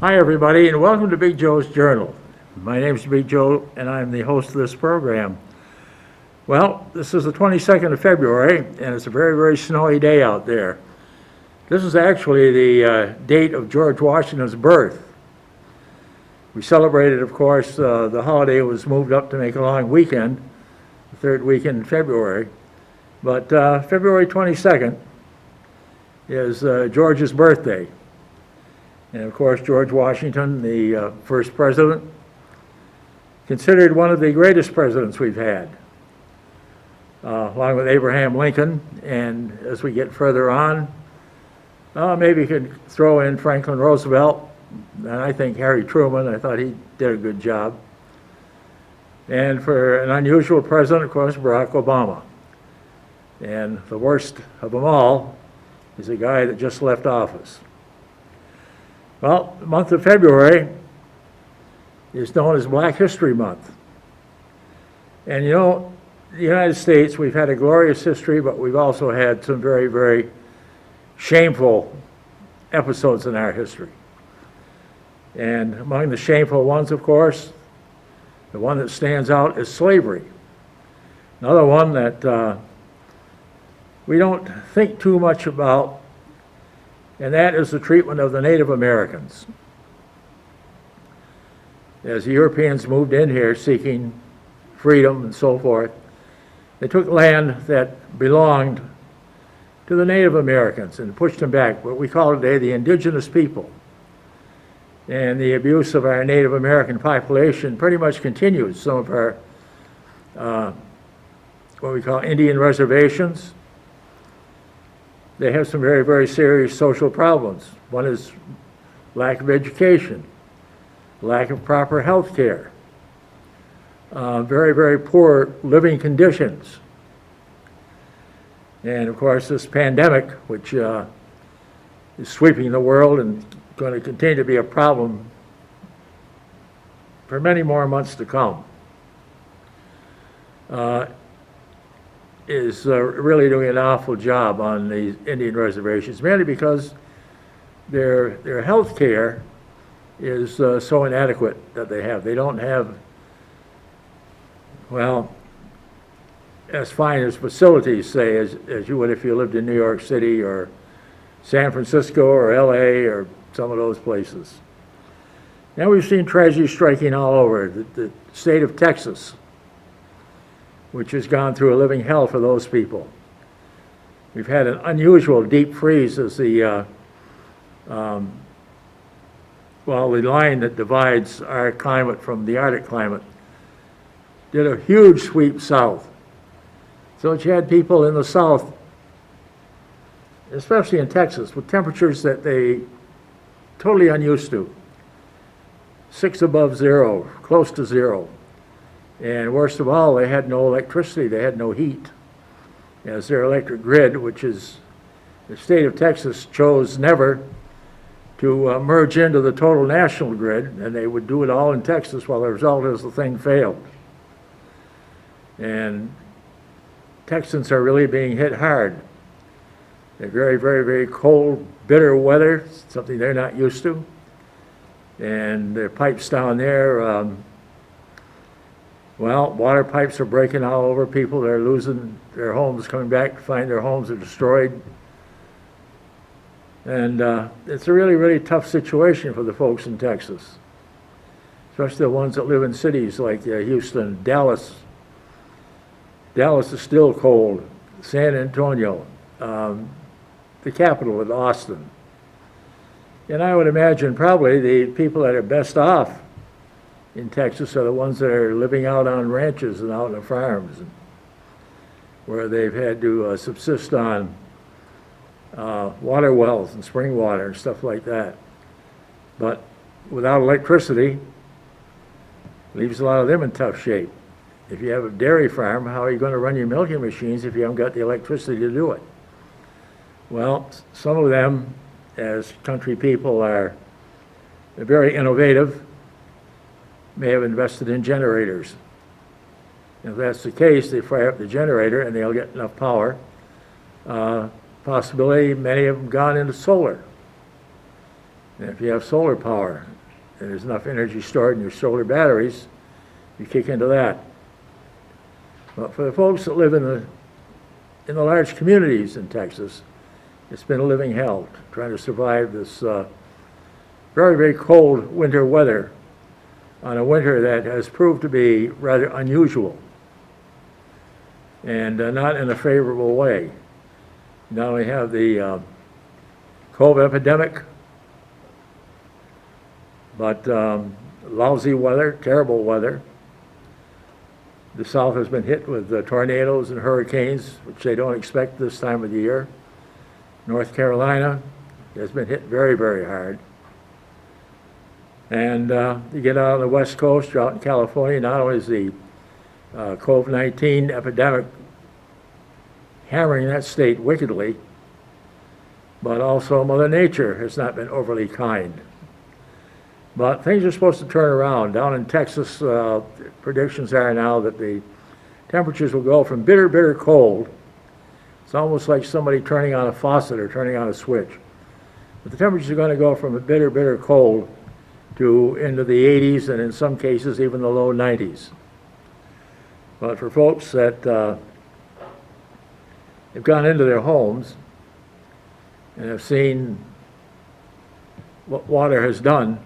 Hi, everybody, and welcome to Big Joe's Journal. My name is Big Joe, and I'm the host of this program. Well, this is the 22nd of February, and it's a very, very snowy day out there. This is actually the date of George Washington's birth. We celebrated, of course, the holiday was moved up to make a long weekend, the third weekend in February. But February 22nd is George's birthday. And of course, George Washington, the first president, considered one of the greatest presidents we've had, along with Abraham Lincoln. And as we get further on, maybe you could throw in Franklin Roosevelt, and I think Harry Truman. I thought he did a good job. And for an unusual president, of course, Barack Obama. And the worst of them all is a guy that just left office. Well, the month of February is known as Black History Month. And you know, the United States, we've had a glorious history, but we've also had some very, very shameful episodes in our history. And among the shameful ones, of course, the one that stands out is slavery. Another one that we don't think too much about, and that is the treatment of the Native Americans. As the Europeans moved in here seeking freedom and so forth, they took land that belonged to the Native Americans and pushed them back, what we call today the indigenous people. And the abuse of our Native American population pretty much continues. Some of our, what we call Indian reservations, they have some very, very serious social problems. One is lack of education, lack of proper health care, very, very poor living conditions. And of course, this pandemic, which is sweeping the world and going to continue to be a problem for many more months to come, is really doing an awful job on these Indian reservations, mainly because their health care is so inadequate that they have. They don't have, well, as fine as facilities, say, as you would if you lived in New York City or San Francisco or LA or some of those places. Now we've seen tragedy striking all over. The state of Texas, which has gone through a living hell for those people. We've had an unusual deep freeze as the line that divides our climate from the Arctic climate did a huge sweep south. So you had people in the south, especially in Texas, with temperatures that they totally unused to. 6 above zero, close to zero. And worst of all, they had no electricity, they had no heat. As their electric grid, which is, the state of Texas chose never to merge into the total national grid, and they would do it all in Texas, while the result is the thing failed. And Texans are really being hit hard. They're very, very, very cold, bitter weather, something they're not used to. And their pipes down there, well, water pipes are breaking all over people. They're losing their homes, coming back to find their homes are destroyed. And it's a really, really tough situation for the folks in Texas, especially the ones that live in cities like Houston, Dallas. Dallas is still cold. San Antonio, the capital of Austin. And I would imagine probably the people that are best off in Texas are the ones that are living out on ranches and out on the farms, and where they've had to subsist on water wells and spring water and stuff like that. But without electricity, leaves a lot of them in tough shape. If you have a dairy farm, how are you going to run your milking machines if you haven't got the electricity to do it? Well, some of them, as country people, are very innovative, may have invested in generators. If that's the case, they fire up the generator and they'll get enough power. Possibility, many of them gone into solar. And if you have solar power, and there's enough energy stored in your solar batteries, you kick into that. But for the folks that live in the large communities in Texas, it's been a living hell trying to survive this very, very cold winter weather on a winter that has proved to be rather unusual and not in a favorable way. Not only have the COVID epidemic, but lousy weather, terrible weather. The South has been hit with tornadoes and hurricanes, which they don't expect this time of the year. North Carolina has been hit very, very hard. And you get out on the West Coast, you're out in California, not only is the COVID-19 epidemic hammering that state wickedly, but also Mother Nature has not been overly kind. But things are supposed to turn around. Down in Texas, predictions are now that the temperatures will go from bitter, bitter cold. It's almost like somebody turning on a faucet or turning on a switch. But the temperatures are going to go from a bitter, bitter cold to into the 80s and in some cases even the low 90s. But for folks that have gone into their homes and have seen what water has done,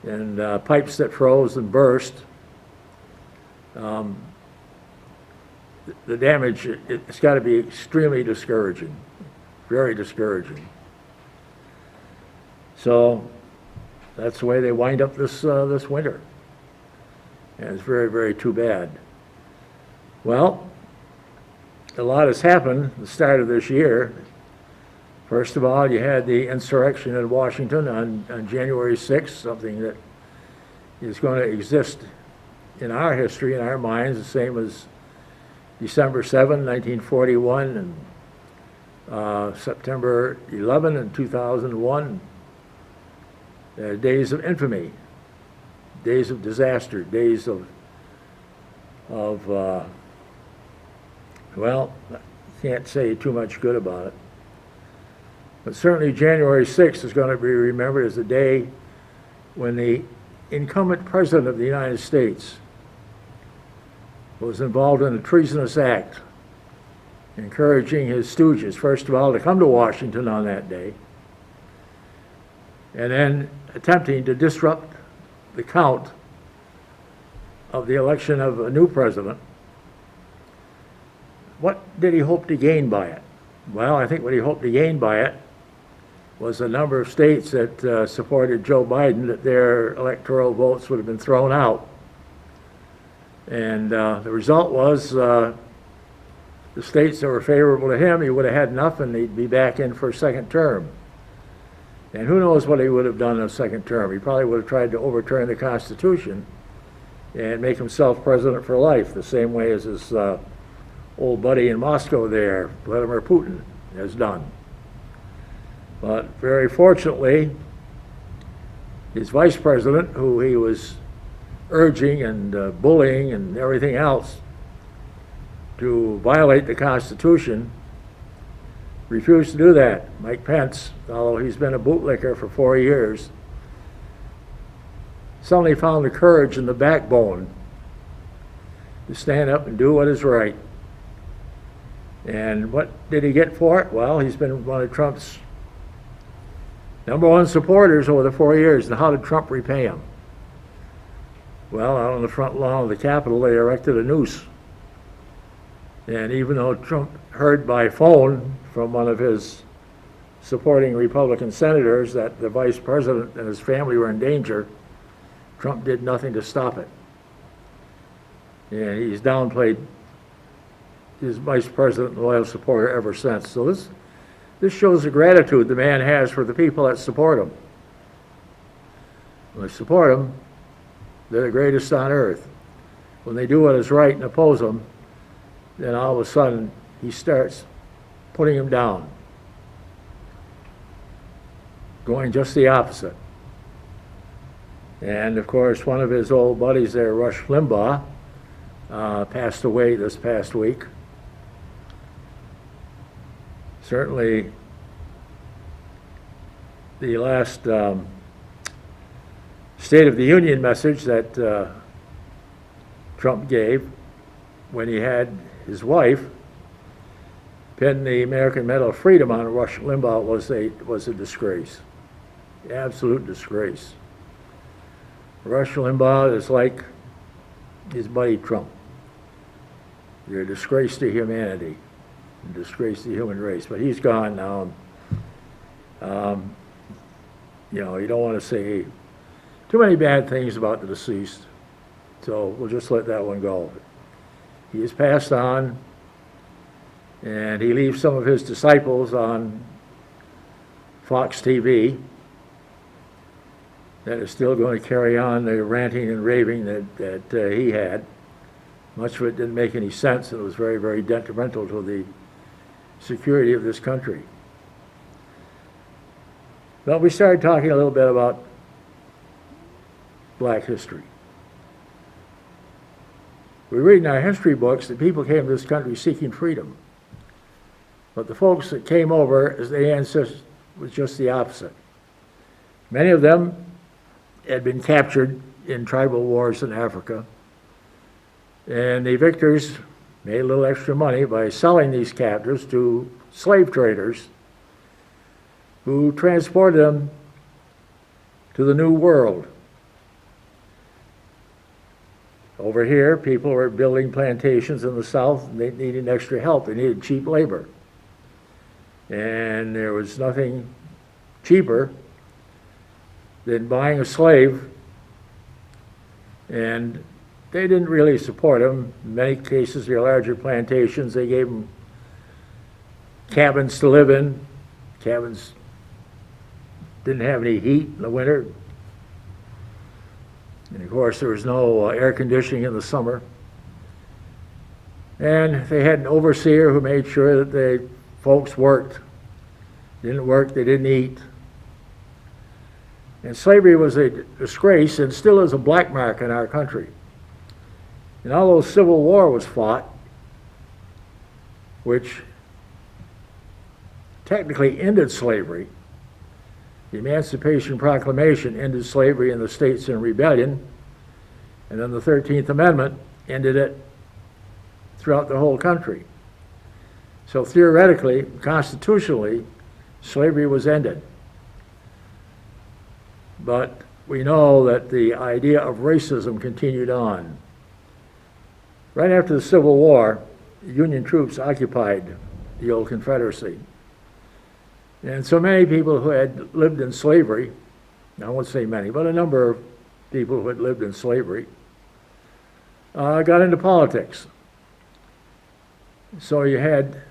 and pipes that froze and burst, the damage, it's got to be extremely discouraging, very discouraging. So that's the way they wind up this winter. And it's very, very too bad. Well, a lot has happened at the start of this year. First of all, you had the insurrection in Washington on January 6th, something that is going to exist in our history, in our minds, the same as December 7, 1941, and September 11 in 2001. Days of infamy, days of disaster, days of well, I can't say too much good about it. But certainly January 6th is going to be remembered as the day when the incumbent president of the United States was involved in a treasonous act, encouraging his stooges, first of all, to come to Washington on that day, and then attempting to disrupt the count of the election of a new president. What did he hope to gain by it? Well, I think what he hoped to gain by it was a number of states that supported Joe Biden, that their electoral votes would have been thrown out. And the result was the states that were favorable to him, he would have had enough and he'd be back in for a second term. And who knows what he would have done in a second term. He probably would have tried to overturn the Constitution and make himself president for life, the same way as his old buddy in Moscow there, Vladimir Putin, has done. But very fortunately, his vice president, who he was urging and bullying and everything else to violate the Constitution, refused to do that. Mike Pence, although he's been a bootlicker for 4 years, suddenly found the courage and the backbone to stand up and do what is right. And what did he get for it? Well, he's been one of Trump's #1 supporters over the 4 years. And how did Trump repay him? Well, out on the front lawn of the Capitol, they erected a noose. And even though Trump heard by phone from one of his supporting Republican senators that the vice president and his family were in danger, Trump did nothing to stop it. And he's downplayed his vice president and loyal supporter ever since. So this shows the gratitude the man has for the people that support him. When they support him, they're the greatest on earth. When they do what is right and oppose him, then all of a sudden he starts putting him down, going just the opposite. And of course, one of his old buddies there, Rush Limbaugh, passed away this past week. Certainly, the last State of the Union message that Trump gave when he had his wife pin the American Medal of Freedom on Rush Limbaugh was a disgrace, absolute disgrace. Rush Limbaugh is like his buddy Trump. You're a disgrace to humanity, a disgrace to the human race. But he's gone now. You know, you don't want to say too many bad things about the deceased, so we'll just let that one go. He has passed on, and he leaves some of his disciples on Fox TV that is still going to carry on the ranting and raving that he had. Much of it didn't make any sense, and it was very, very detrimental to the security of this country. Well, we started talking a little bit about black history. We read in our history books that people came to this country seeking freedom. But the folks that came over as the ancestors was just the opposite. Many of them had been captured in tribal wars in Africa. And the victors made a little extra money by selling these captives to slave traders who transported them to the New World. Over here, people were building plantations in the South, and they needed extra help. They needed cheap labor. And there was nothing cheaper than buying a slave, and they didn't really support them. In many cases, their larger plantations, they gave them cabins to live in. Cabins didn't have any heat in the winter. And of course, there was no air conditioning in the summer. And they had an overseer who made sure that the folks worked. Didn't work, they didn't eat. And slavery was a disgrace and still is a black mark in our country. And although Civil War was fought, which technically ended slavery, the Emancipation Proclamation ended slavery in the states in rebellion, and then the 13th Amendment ended it throughout the whole country. So theoretically, constitutionally, slavery was ended. But we know that the idea of racism continued on. Right after the Civil War, Union troops occupied the old Confederacy. And so many people who had lived in slavery, I won't say many, but a number of people who had lived in slavery, got into politics. So you had,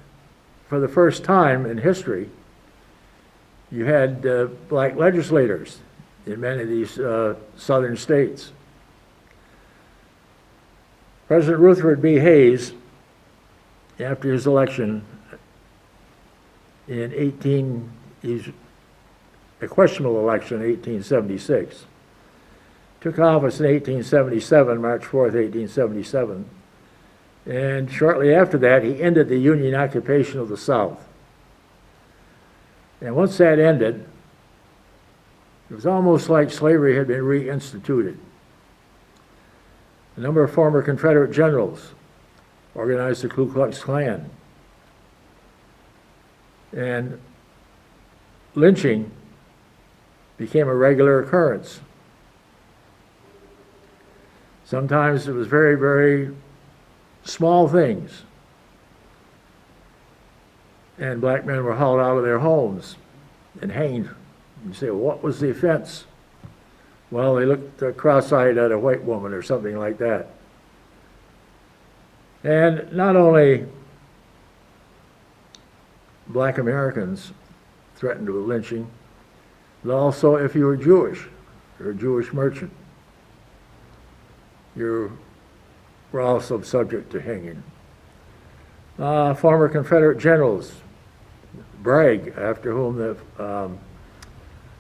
for the first time in history, you had black legislators in many of these southern states. President Rutherford B. Hayes, after his election in a questionable election in 1876, took office in 1877, March 4th, 1877, and shortly after that, he ended the Union occupation of the South. And once that ended, it was almost like slavery had been reinstituted. A number of former Confederate generals organized the Ku Klux Klan. And lynching became a regular occurrence. Sometimes it was very, very small things. And black men were hauled out of their homes and hanged. You say, well, what was the offense? Well, they looked cross-eyed at a white woman or something like that. And not only black Americans threatened with lynching, but also if you were Jewish, or a Jewish merchant, you were also subject to hanging. Former Confederate generals, Bragg, after whom the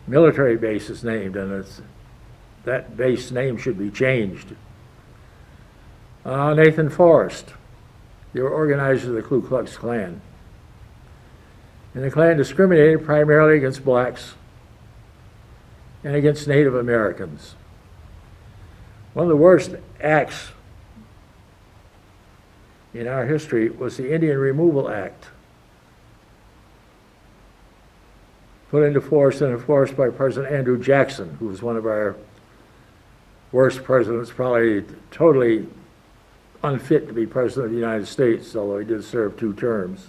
military base is named, and that base name should be changed. Nathan Forrest, they were organizers of the Ku Klux Klan. And the Klan discriminated primarily against blacks and against Native Americans. One of the worst acts in our history was the Indian Removal Act, put into force and enforced by President Andrew Jackson, who was one of our worst presidents, probably totally unfit to be president of the United States, although he did serve 2 terms.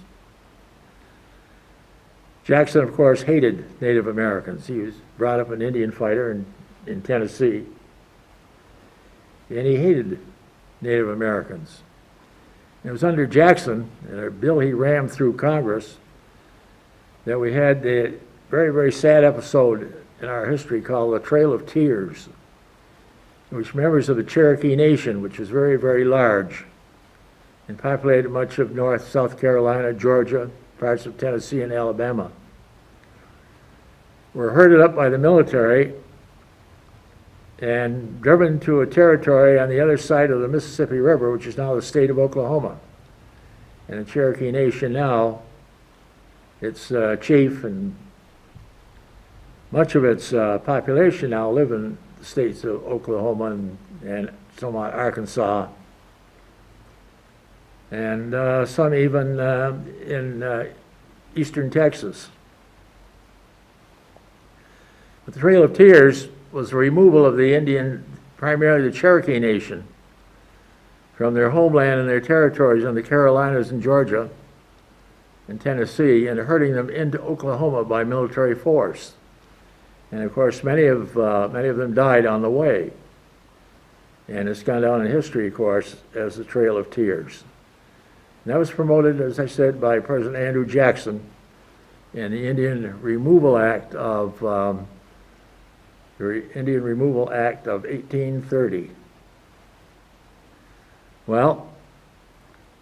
Jackson, of course, hated Native Americans. He was brought up an Indian fighter in Tennessee, and he hated Native Americans. It was under Jackson, and a bill he rammed through Congress, that we had the very, very sad episode in our history called the Trail of Tears, in which members of the Cherokee Nation, which was very, very large, and populated much of North, South Carolina, Georgia, parts of Tennessee and Alabama, were herded up by the military and driven to a territory on the other side of the Mississippi River, which is now the state of Oklahoma. And the Cherokee Nation now, its chief and much of its population now live in the states of Oklahoma and somewhat Arkansas, and some even in eastern Texas. But the Trail of Tears was the removal of the Indian, primarily the Cherokee Nation, from their homeland and their territories in the Carolinas and Georgia and Tennessee, and herding them into Oklahoma by military force. And of course, many of them died on the way. And it's gone down in history, of course, as the Trail of Tears. And that was promoted, as I said, by President Andrew Jackson in the Indian Removal Act of 1830. Well,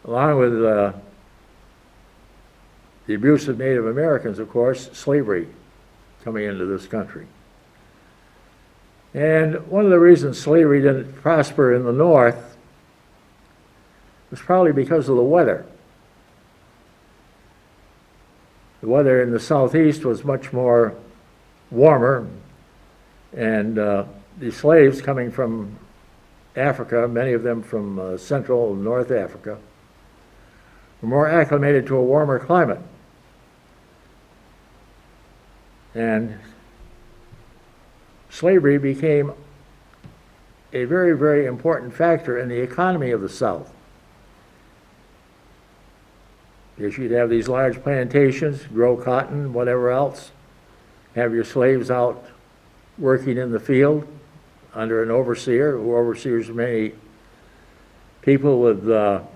along with the abuse of Native Americans, of course, slavery coming into this country. And one of the reasons slavery didn't prosper in the North was probably because of the weather. The weather in the Southeast was much more warmer, and the slaves coming from Africa, many of them from Central and North Africa, were more acclimated to a warmer climate. And slavery became a very, very important factor in the economy of the South. Because you'd have these large plantations, grow cotton, whatever else, have your slaves out working in the field under an overseer, who overseers many people with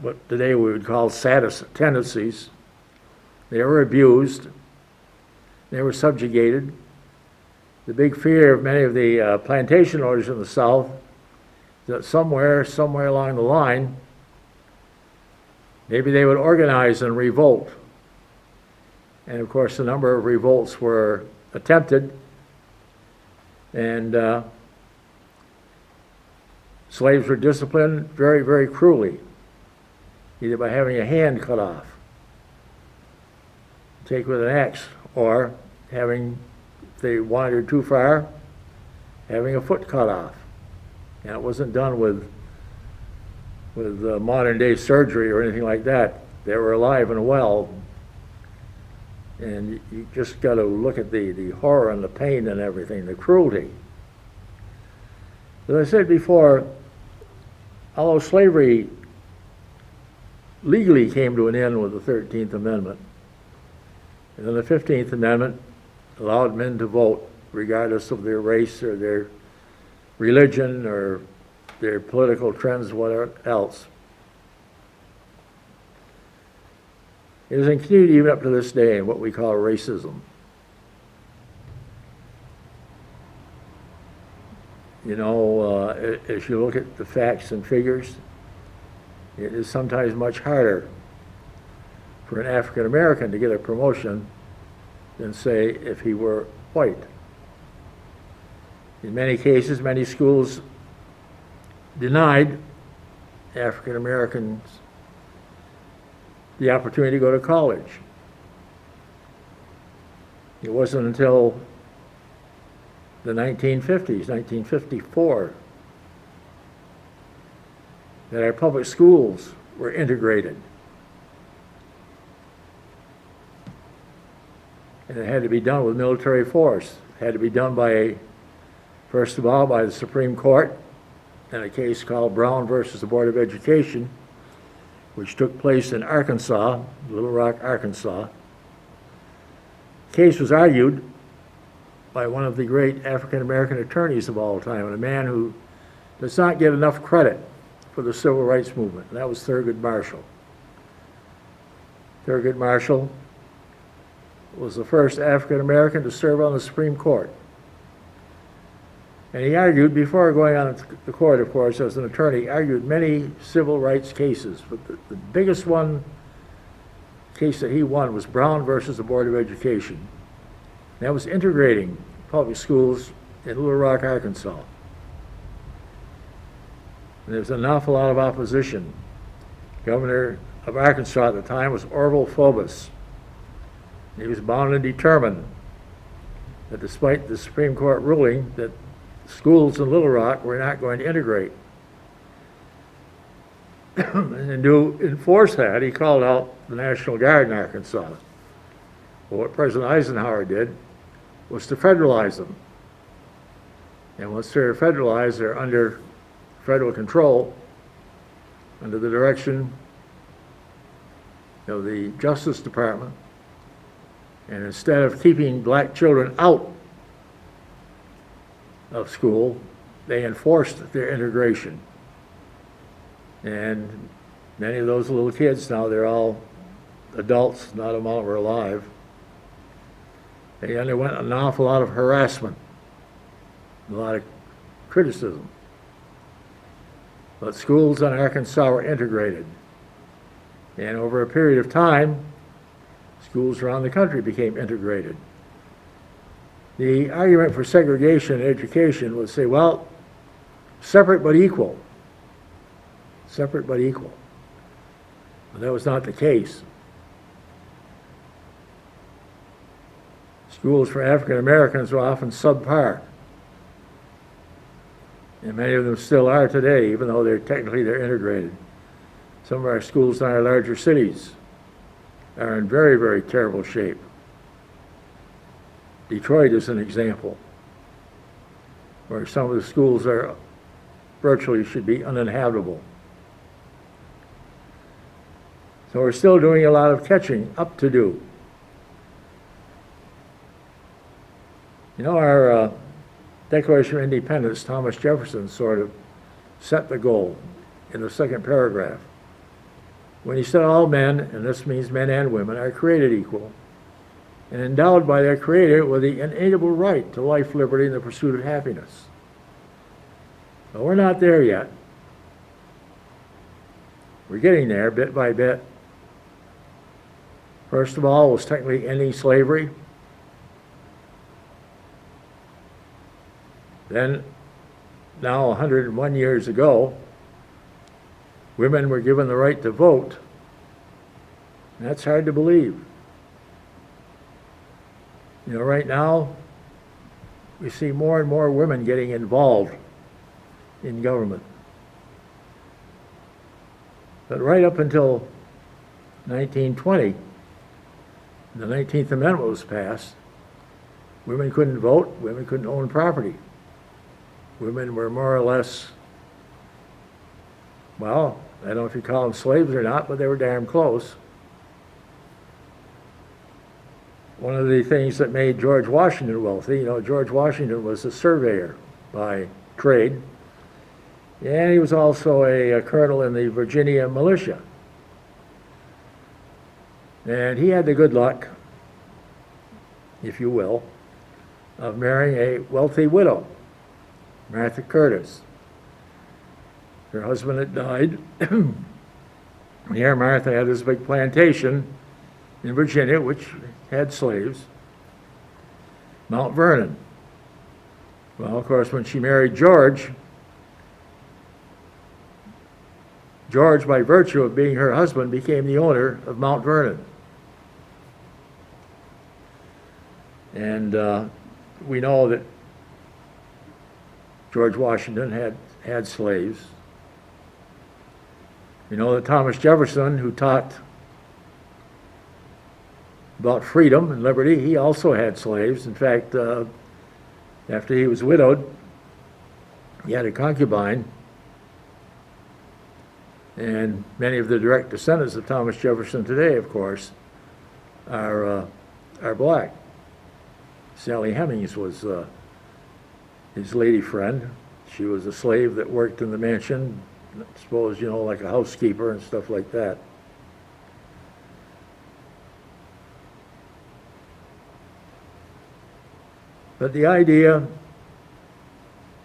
what today we would call sadist tendencies. They were abused. They were subjugated. The big fear of many of the plantation owners in the South is that somewhere along the line, maybe they would organize and revolt. And of course, a number of revolts were attempted, and slaves were disciplined very, very cruelly, either by having a hand cut off, take with an axe, or having, if they wandered too far, having a foot cut off. And it wasn't done with modern day surgery or anything like that. They were alive and well. And you just got to look at the horror and the pain and everything, the cruelty. As I said before, although slavery legally came to an end with the 13th Amendment, and then the 15th Amendment allowed men to vote regardless of their race or their religion or their political trends, whatever else. It has continued even up to this day in what we call racism. You know, as you look at the facts and figures, it is sometimes much harder for an African American to get a promotion than, say, if he were white. In many cases, many schools denied African Americans the opportunity to go to college. It wasn't until the 1950s, 1954, that our public schools were integrated. And it had to be done with military force. It had to be done first of all, by the Supreme Court in a case called Brown versus the Board of Education, which took place in Arkansas, Little Rock, Arkansas. The case was argued by one of the great African-American attorneys of all time, and a man who does not get enough credit for the civil rights movement, and that was Thurgood Marshall. Thurgood Marshall was the first African-American to serve on the Supreme Court. And he argued, before going on to the court, of course, as an attorney, argued many civil rights cases. But the biggest case that he won was Brown versus the Board of Education. And that was integrating public schools in Little Rock, Arkansas. And there was an awful lot of opposition. Governor of Arkansas at the time was Orville Phobos. He was bound and determined that despite the Supreme Court ruling that schools in Little Rock were not going to integrate. And to enforce that, he called out the National Guard in Arkansas. Well, what President Eisenhower did was to federalize them. And once they're federalized, they're under federal control, under the direction of the Justice Department. And instead of keeping black children out of school, they enforced their integration. And many of those little kids now, they're all adults, not a lot were alive. They underwent an awful lot of harassment, a lot of criticism. But schools in Arkansas were integrated. And over a period of time, schools around the country became integrated. The argument for segregation in education would say, well, separate but equal. Separate but equal. But that was not the case. Schools for African Americans were often subpar. And many of them still are today, even though they're integrated. Some of our schools in our larger cities are in very, very terrible shape. Detroit is an example, where some of the schools are virtually should be uninhabitable. So we're still doing a lot of catching up to do. You know, our Declaration of Independence, Thomas Jefferson sort of set the goal in the second paragraph. When he said all men, and this means men and women, are created equal, and endowed by their Creator with the inalienable right to life, liberty, and the pursuit of happiness. But we're not there yet. We're getting there bit by bit. First of all was technically ending slavery. Then, now 101 years ago, women were given the right to vote. That's hard to believe. You know, right now, we see more and more women getting involved in government. But right up until 1920, the 19th Amendment was passed, women couldn't vote, women couldn't own property. Women were more or less, well, I don't know if you call them slaves or not, but they were damn close. One of the things that made George Washington wealthy, you know, George Washington was a surveyor by trade, and he was also a colonel in the Virginia militia. And he had the good luck, if you will, of marrying a wealthy widow, Martha Curtis. Her husband had died. Here Martha had this big plantation in Virginia, which had slaves, Mount Vernon. Well, of course, when she married George, George, by virtue of being her husband, became the owner of Mount Vernon. And we know that George Washington had slaves. You know that Thomas Jefferson, who taught about freedom and liberty, he also had slaves. In fact, after he was widowed, he had a concubine, and many of the direct descendants of Thomas Jefferson today, of course, are black. Sally Hemings was his lady friend. She was a slave that worked in the mansion, I suppose, you know, like a housekeeper and stuff like that. But the idea,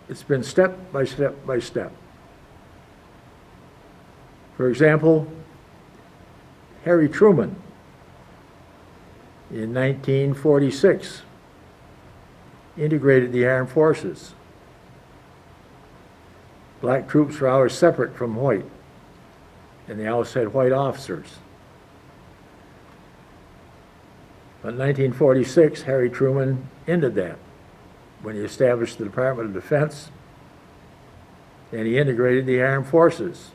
it's been step by step by step. For example, Harry Truman in 1946 integrated the armed forces. Black troops were always separate from white, and they always had white officers. But in 1946, Harry Truman ended that when he established the Department of Defense, and he integrated the armed forces.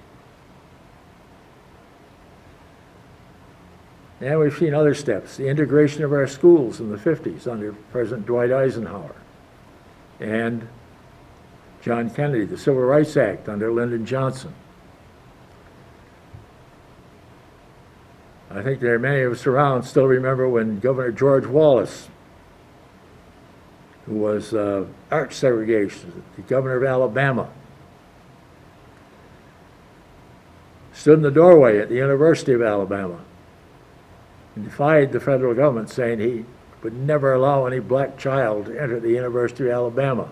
And we've seen other steps. The integration of our schools in the 50s under President Dwight Eisenhower, and John Kennedy, the Civil Rights Act under Lyndon Johnson. I think there are many of us around still remember when Governor George Wallace, who was arch segregationist, the governor of Alabama, stood in the doorway at the University of Alabama and defied the federal government, saying he would never allow any black child to enter the University of Alabama.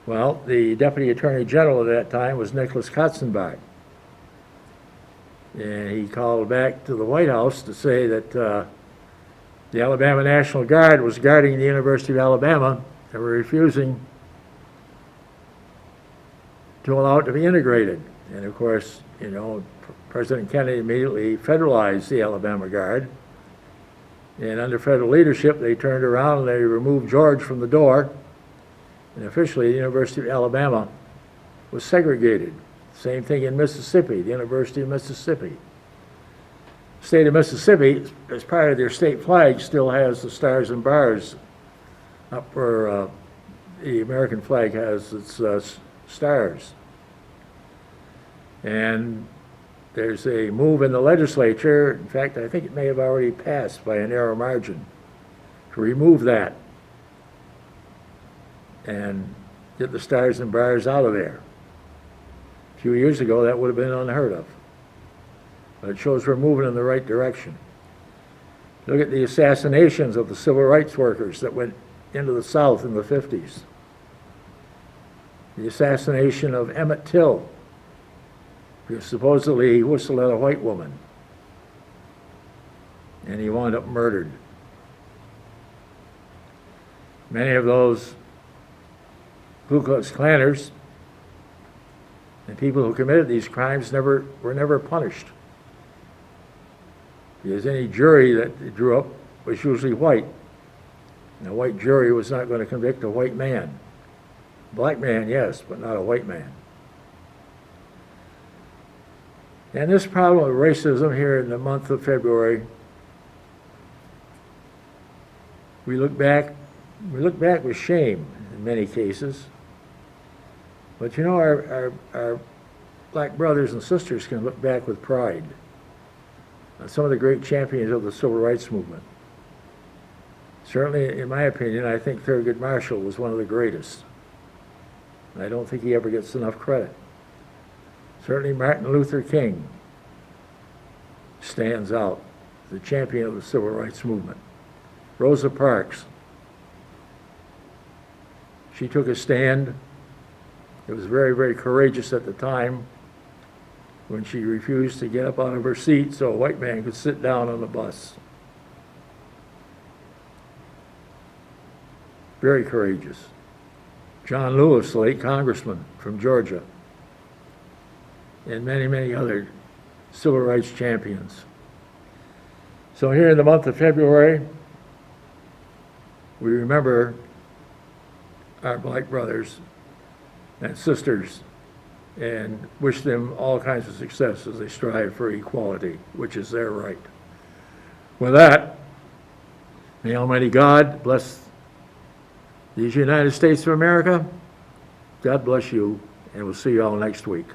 Well, the Deputy Attorney General at that time was Nicholas Katzenbach. And he called back to the White House to say that the Alabama National Guard was guarding the University of Alabama and were refusing to allow it to be integrated. And of course, you know, President Kennedy immediately federalized the Alabama Guard. And under federal leadership, they turned around and they removed George from the door. And officially, the University of Alabama was segregated. Same thing in Mississippi, the University of Mississippi. The state of Mississippi, as part of their state flag, still has the stars and bars up where the American flag has its stars. And there's a move in the legislature, in fact, I think it may have already passed by a narrow margin, to remove that and get the stars and bars out of there. A few years ago, that would have been unheard of. But it shows we're moving in the right direction. Look at the assassinations of the civil rights workers that went into the South in the 50s. The assassination of Emmett Till, because supposedly he whistled at a white woman, and he wound up murdered. Many of those Ku Klux Klanners and people who committed these crimes were never punished, because any jury that they drew up was usually white. And a white jury was not going to convict a white man. Black man, yes, but not a white man. And this problem of racism here in the month of February, we look back with shame in many cases. But you know, our black brothers and sisters can look back with pride on some of the great champions of the civil rights movement. Certainly, in my opinion, I think Thurgood Marshall was one of the greatest. I don't think he ever gets enough credit. Certainly Martin Luther King stands out as the champion of the civil rights movement. Rosa Parks, she took a stand. It was very, very courageous at the time when she refused to get up out of her seat so a white man could sit down on the bus. Very courageous. John Lewis, the late congressman from Georgia, and many, many other civil rights champions. So here in the month of February, we remember our black brothers and sisters and wish them all kinds of success as they strive for equality, which is their right. With that, may Almighty God bless these United States of America. God bless you, and we'll see you all next week.